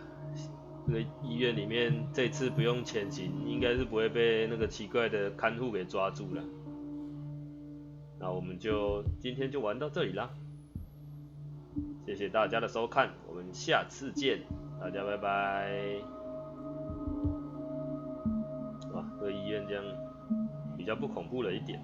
这个医院里面这次不用潜行，应该是不会被那个奇怪的看护给抓住了。那我们就今天就玩到这里啦，谢谢大家的收看，我们下次见，大家拜拜。哇，这个医院这样比较不恐怖了一点。